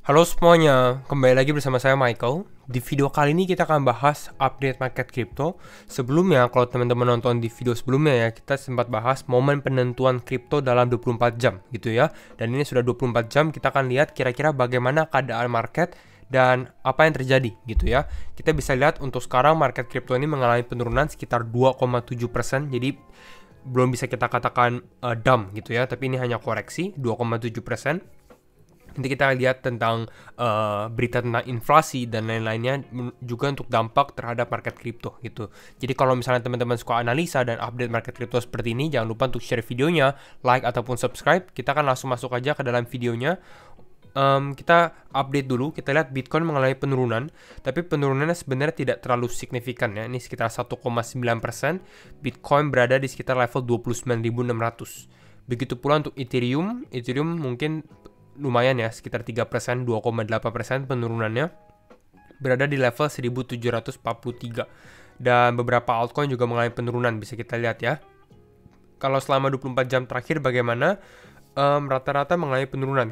Halo semuanya, kembali lagi bersama saya Michael. Di video kali ini kita akan bahas update market crypto. Sebelumnya, kalau teman-teman nonton di video sebelumnya ya, kita sempat bahas momen penentuan kripto dalam 24 jam gitu ya. Dan ini sudah 24 jam, kita akan lihat kira-kira bagaimana keadaan market dan apa yang terjadi gitu ya. Kita bisa lihat untuk sekarang market crypto ini mengalami penurunan sekitar 2,7%. Jadi belum bisa kita katakan dump gitu ya, tapi ini hanya koreksi 2,7%. Nanti kita lihat tentang berita tentang inflasi dan lain-lainnya juga untuk dampak terhadap market crypto gitu. Jadi kalau misalnya teman-teman suka analisa dan update market crypto seperti ini, jangan lupa untuk share videonya, like ataupun subscribe. Kita akan langsung masuk aja ke dalam videonya. Kita update dulu, kita lihat Bitcoin mengalami penurunan, tapi penurunannya sebenarnya tidak terlalu signifikan ya. Ini sekitar 1,9%. Bitcoin berada di sekitar level 29.600. Begitu pula untuk Ethereum mungkin lumayan ya, sekitar 3%, 2,8% penurunannya, berada di level 1743. Dan beberapa altcoin juga mengalami penurunan, bisa kita lihat ya. Kalau selama 24 jam terakhir bagaimana, rata-rata mengalami penurunan.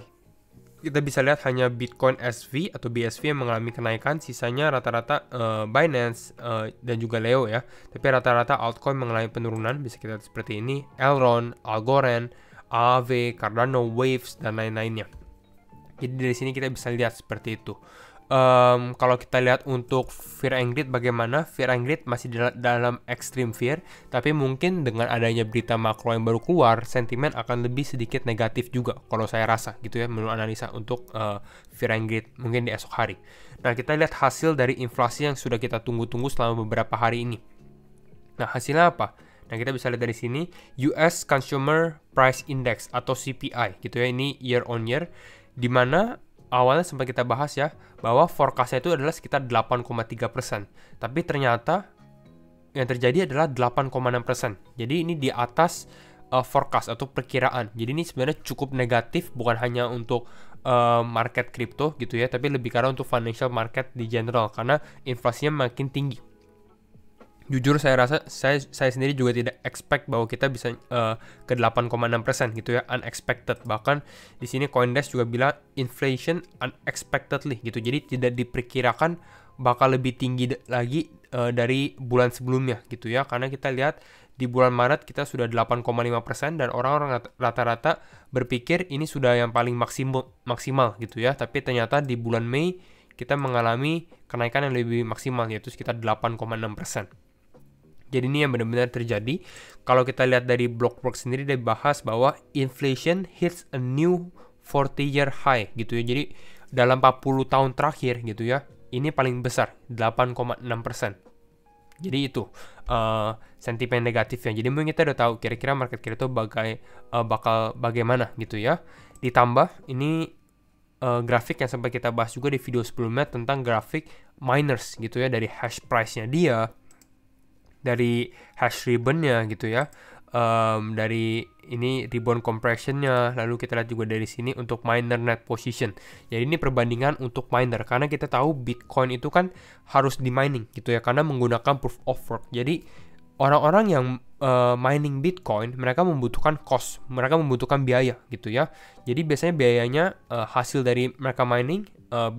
Kita bisa lihat hanya Bitcoin SV atau BSV yang mengalami kenaikan, sisanya rata-rata Binance dan juga Leo ya. Tapi rata-rata altcoin mengalami penurunan, bisa kita lihat seperti ini, Elrond, Algorand, AAV, Cardano, Waves, dan lain-lainnya. Jadi dari sini kita bisa lihat seperti itu. Kalau kita lihat untuk fear and greed bagaimana, fear and greed masih dalam extreme fear, tapi mungkin dengan adanya berita makro yang baru keluar, sentimen akan lebih sedikit negatif juga kalau saya rasa gitu ya, menurut analisa untuk fear and greed mungkin di esok hari. Nah, kita lihat hasil dari inflasi yang sudah kita tunggu-tunggu selama beberapa hari ini. Nah, hasilnya apa? Nah, kita bisa lihat dari sini US Consumer Price Index atau CPI gitu ya, ini year on year, di mana awalnya sempat kita bahas ya, bahwa forecast-nya itu adalah sekitar 8,3%. Tapi ternyata yang terjadi adalah 8,6%. Jadi ini di atas forecast atau perkiraan. Jadi ini sebenarnya cukup negatif, bukan hanya untuk market crypto gitu ya, tapi lebih karena untuk financial market di general, karena inflasinya makin tinggi. Jujur saya rasa saya sendiri juga tidak expect bahwa kita bisa ke 8,6% gitu ya, unexpected. Bahkan di sini CoinDesk juga bilang inflation unexpectedly gitu. Jadi tidak diperkirakan bakal lebih tinggi lagi dari bulan sebelumnya gitu ya. Karena kita lihat di bulan Maret kita sudah 8,5% dan orang-orang rata-rata berpikir ini sudah yang paling maksimal gitu ya. Tapi ternyata di bulan Mei kita mengalami kenaikan yang lebih maksimal, yaitu sekitar 8,6%. Jadi ini yang benar-benar terjadi. Kalau kita lihat dari Bloomberg sendiri, dia bahas bahwa inflation hits a new 40-year high gitu ya. Jadi dalam 40 tahun terakhir gitu ya, ini paling besar 8,6%. Jadi itu sentimen negatifnya. Jadi mungkin kita udah tahu kira-kira market crypto bakal bagaimana gitu ya. Ditambah ini grafik yang sempat kita bahas juga di video sebelumnya tentang grafik miners gitu ya, dari hash price-nya dia, dari hash ribbon-nya gitu ya, dari ini ribbon compression-nya, lalu kita lihat juga dari sini untuk miner net position. Jadi ini perbandingan untuk miner, karena kita tahu Bitcoin itu kan harus di mining gitu ya, karena menggunakan proof of work. Jadi orang-orang yang mining Bitcoin, mereka membutuhkan cost, mereka membutuhkan biaya gitu ya. Jadi biasanya biayanya hasil dari mereka mining,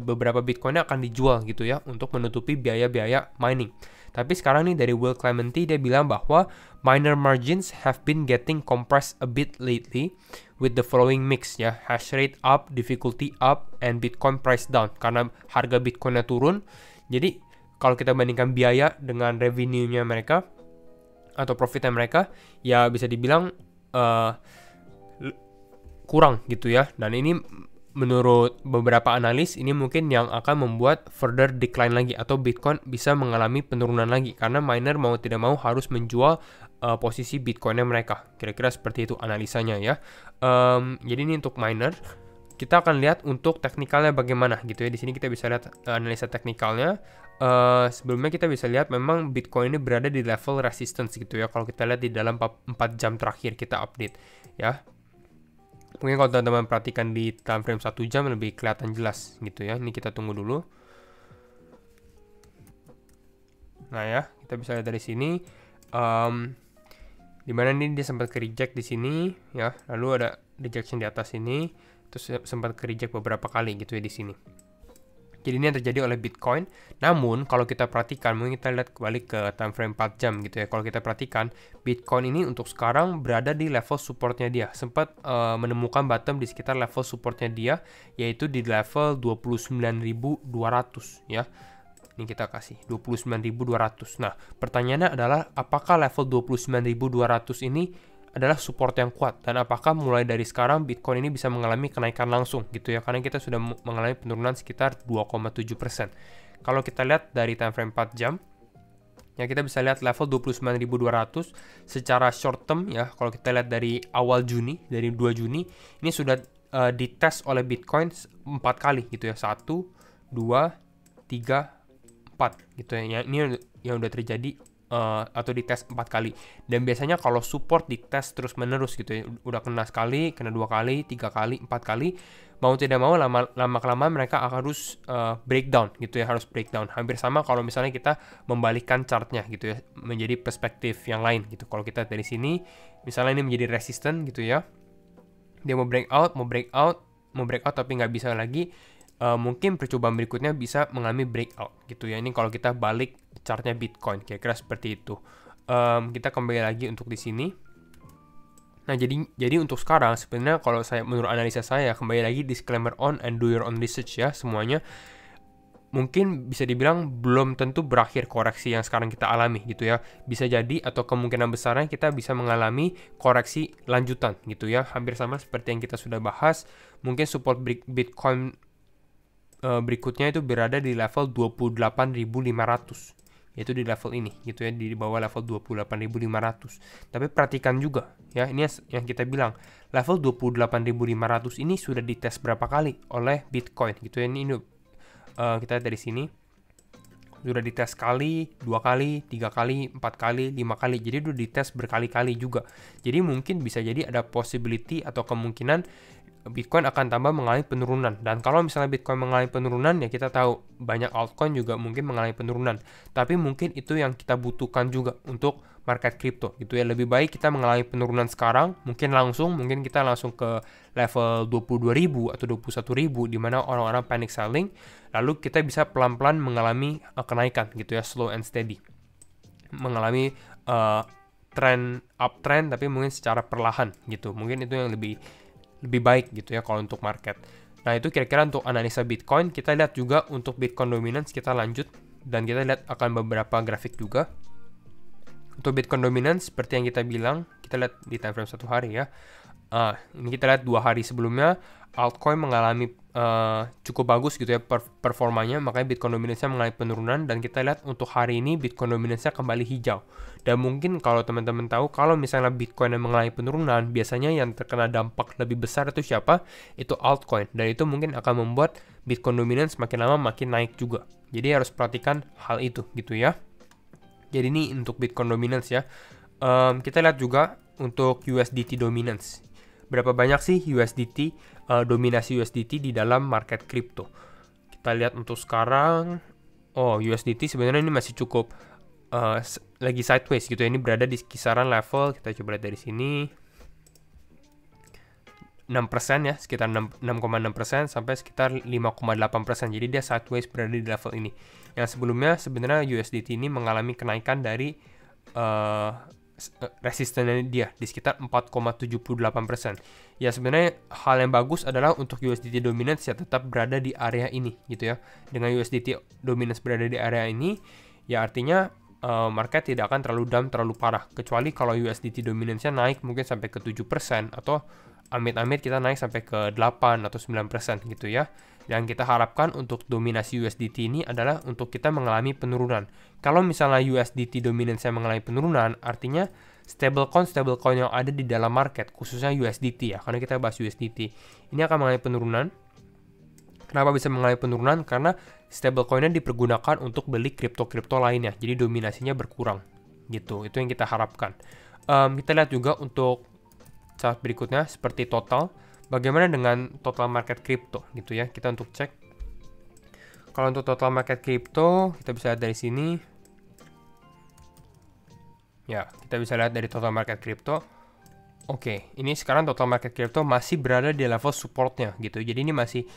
beberapa Bitcoinnya akan dijual gitu ya, untuk menutupi biaya-biaya mining. Tapi sekarang nih dari Will Clemente, dia bilang bahwa miner margins have been getting compressed a bit lately with the following mix ya, hash rate up, difficulty up, and Bitcoin price down, karena harga Bitcoinnya turun. Jadi kalau kita bandingkan biaya dengan revenue-nya mereka atau profitnya mereka, ya bisa dibilang kurang gitu ya. Dan ini menurut beberapa analis, ini mungkin yang akan membuat further decline lagi, atau Bitcoin bisa mengalami penurunan lagi, karena miner mau tidak mau harus menjual posisi Bitcoinnya mereka. Kira-kira seperti itu analisanya ya. Jadi ini untuk miner. Kita akan lihat untuk teknikalnya bagaimana gitu ya. Di sini kita bisa lihat analisa teknikalnya. Sebelumnya kita bisa lihat memang Bitcoin ini berada di level resistance gitu ya. Kalau kita lihat di dalam 4 jam terakhir kita update ya. Mungkin kalau teman-teman perhatikan di time frame 1 jam lebih kelihatan jelas gitu ya. Ini kita tunggu dulu. Nah ya, kita bisa lihat dari sini. Dimana ini dia sempat ke reject di sini ya. Lalu ada rejection di atas ini. Terus sempat ke-reject beberapa kali gitu ya di sini. Jadi ini yang terjadi oleh Bitcoin. Namun kalau kita perhatikan, mungkin kita lihat kembali ke time frame 4 jam gitu ya. Kalau kita perhatikan, Bitcoin ini untuk sekarang berada di level supportnya dia. Sempat menemukan bottom di sekitar level supportnya dia, yaitu di level 29.200 ya. Ini kita kasih 29.200. Nah, pertanyaannya adalah apakah level 29.200 ini adalah support yang kuat, dan apakah mulai dari sekarang Bitcoin ini bisa mengalami kenaikan langsung gitu ya, karena kita sudah mengalami penurunan sekitar 2,7%. Kalau kita lihat dari time frame 4 jam ya, kita bisa lihat level 29.200 secara short term ya. Kalau kita lihat dari awal Juni, dari 2 Juni ini sudah dites oleh Bitcoin 4 kali gitu ya, 1, 2, 3, 4 gitu ya. Ini yang udah terjadi atau dites 4 kali. Dan biasanya kalau support dites terus menerus gitu ya, udah kena sekali, kena 2 kali, 3 kali, 4 kali, mau tidak mau lama-kelamaan mereka harus breakdown gitu ya, harus breakdown. Hampir sama kalau misalnya kita membalikkan chartnya gitu ya, menjadi perspektif yang lain gitu. Kalau kita dari sini misalnya ini menjadi resisten gitu ya, dia mau breakout tapi nggak bisa lagi. Mungkin percobaan berikutnya bisa mengalami breakout gitu ya. Ini kalau kita balik chartnya Bitcoin, kira-kira seperti itu. Kita kembali lagi untuk di sini. Nah, jadi untuk sekarang sebenarnya kalau menurut analisa saya, kembali lagi disclaimer on and do your own research ya semuanya. Mungkin bisa dibilang belum tentu berakhir koreksi yang sekarang kita alami gitu ya. Bisa jadi atau kemungkinan besarnya kita bisa mengalami koreksi lanjutan gitu ya. Hampir sama seperti yang kita sudah bahas. Mungkin support Bitcoin berikutnya itu berada di level 28.500, yaitu di level ini gitu ya, di bawah level 28.500. Tapi perhatikan juga ya, ini yang kita bilang level 28.500 ini sudah dites berapa kali oleh Bitcoin gitu ya. Ini kita dari sini sudah dites sekali, 2 kali, 3 kali, 4 kali, 5 kali. Jadi udah dites berkali-kali juga. Jadi mungkin bisa jadi ada possibility atau kemungkinan Bitcoin akan tambah mengalami penurunan. Dan kalau misalnya Bitcoin mengalami penurunan, ya kita tahu banyak altcoin juga mungkin mengalami penurunan. Tapi mungkin itu yang kita butuhkan juga untuk market crypto gitu ya. Lebih baik kita mengalami penurunan sekarang, mungkin kita langsung ke level 22.000 atau 21.000 di mana orang-orang panic selling, lalu kita bisa pelan-pelan mengalami kenaikan gitu ya, slow and steady. Mengalami uptrend tapi mungkin secara perlahan gitu. Mungkin itu yang lebih baik gitu ya kalau untuk market. Nah, itu kira-kira untuk analisa Bitcoin. Kita lihat juga untuk Bitcoin dominance, kita lanjut dan kita lihat akan beberapa grafik juga. Untuk Bitcoin dominance seperti yang kita bilang, kita lihat di time frame 1 hari ya. Ini kita lihat 2 hari sebelumnya altcoin mengalami cukup bagus gitu ya performanya, makanya Bitcoin dominance-nya mengalami penurunan, dan kita lihat untuk hari ini Bitcoin dominance-nya kembali hijau. Dan mungkin kalau teman-teman tahu, kalau misalnya Bitcoin yang mengalami penurunan, biasanya yang terkena dampak lebih besar itu siapa? Itu altcoin, dan itu mungkin akan membuat Bitcoin dominance makin lama makin naik juga. Jadi harus perhatikan hal itu gitu ya. Jadi ini untuk Bitcoin dominance ya. Kita lihat juga untuk USDT dominance. Berapa banyak sih USDT, dominasi USDT di dalam market crypto? Kita lihat untuk sekarang, USDT sebenarnya ini masih cukup lagi sideways gitu ya. Ini berada di kisaran level, kita coba lihat dari sini, 6% ya, sekitar 6,6% sampai sekitar 5,8%. Jadi dia sideways berada di level ini. Yang sebelumnya sebenarnya USDT ini mengalami kenaikan dari resistennya dia di sekitar 4,78%. Ya sebenarnya hal yang bagus adalah untuk USDT dominance ya tetap berada di area ini gitu ya. Dengan USDT dominance berada di area ini, ya artinya market tidak akan terlalu down, terlalu parah. Kecuali kalau USDT dominance-nya naik mungkin sampai ke 7% atau amit-amit kita naik sampai ke 8 atau 9% gitu ya. Yang kita harapkan untuk dominasi USDT ini adalah untuk kita mengalami penurunan. Kalau misalnya USDT dominance-nya mengalami penurunan, artinya stablecoin yang ada di dalam market, khususnya USDT ya, karena kita bahas USDT, ini akan mengalami penurunan. Kenapa bisa mengalami penurunan? Karena stablecoin-nya dipergunakan untuk beli kripto-kripto lainnya, jadi dominasinya berkurang gitu. Itu yang kita harapkan. Kita lihat juga untuk chart berikutnya seperti total. Bagaimana dengan total market crypto gitu ya? Kita untuk cek. Kalau untuk total market crypto, kita bisa lihat dari sini. Ya, kita bisa lihat dari total market crypto. Oke, ini sekarang total market crypto masih berada di level supportnya gitu. Jadi ini masih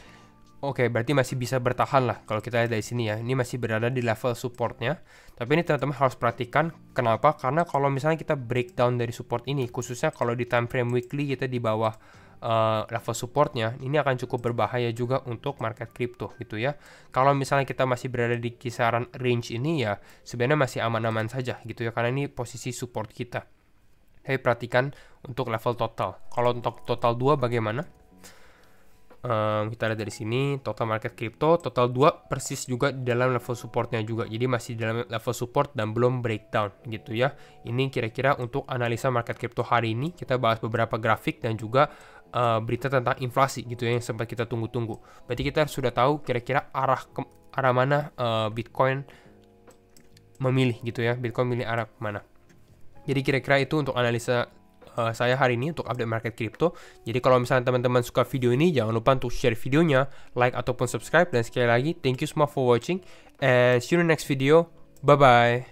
berarti masih bisa bertahan lah kalau kita lihat dari sini ya. Ini masih berada di level supportnya. Tapi ini teman-teman harus perhatikan kenapa? Karena kalau misalnya kita breakdown dari support ini, khususnya kalau di time frame weekly kita di bawah level supportnya, ini akan cukup berbahaya juga untuk market crypto gitu ya. Kalau misalnya kita masih berada di kisaran range ini ya, sebenarnya masih aman-aman saja gitu ya, karena ini posisi support kita. Tapi perhatikan untuk level total. Kalau untuk total 2 bagaimana? Kita lihat dari sini, total market crypto, total 2 persis juga di dalam level supportnya juga. Jadi masih di dalam level support dan belum breakdown gitu ya. Ini kira-kira untuk analisa market crypto hari ini. Kita bahas beberapa grafik dan juga berita tentang inflasi gitu ya, yang sempat kita tunggu-tunggu. Berarti kita sudah tahu kira-kira arah mana Bitcoin memilih gitu ya. Bitcoin milih arah mana. Jadi kira-kira itu untuk analisa saya hari ini untuk update market crypto. Jadi kalau misalnya teman-teman suka video ini, jangan lupa untuk share videonya, like ataupun subscribe. Dan sekali lagi, thank you semua for watching and see you in the next video. Bye-bye.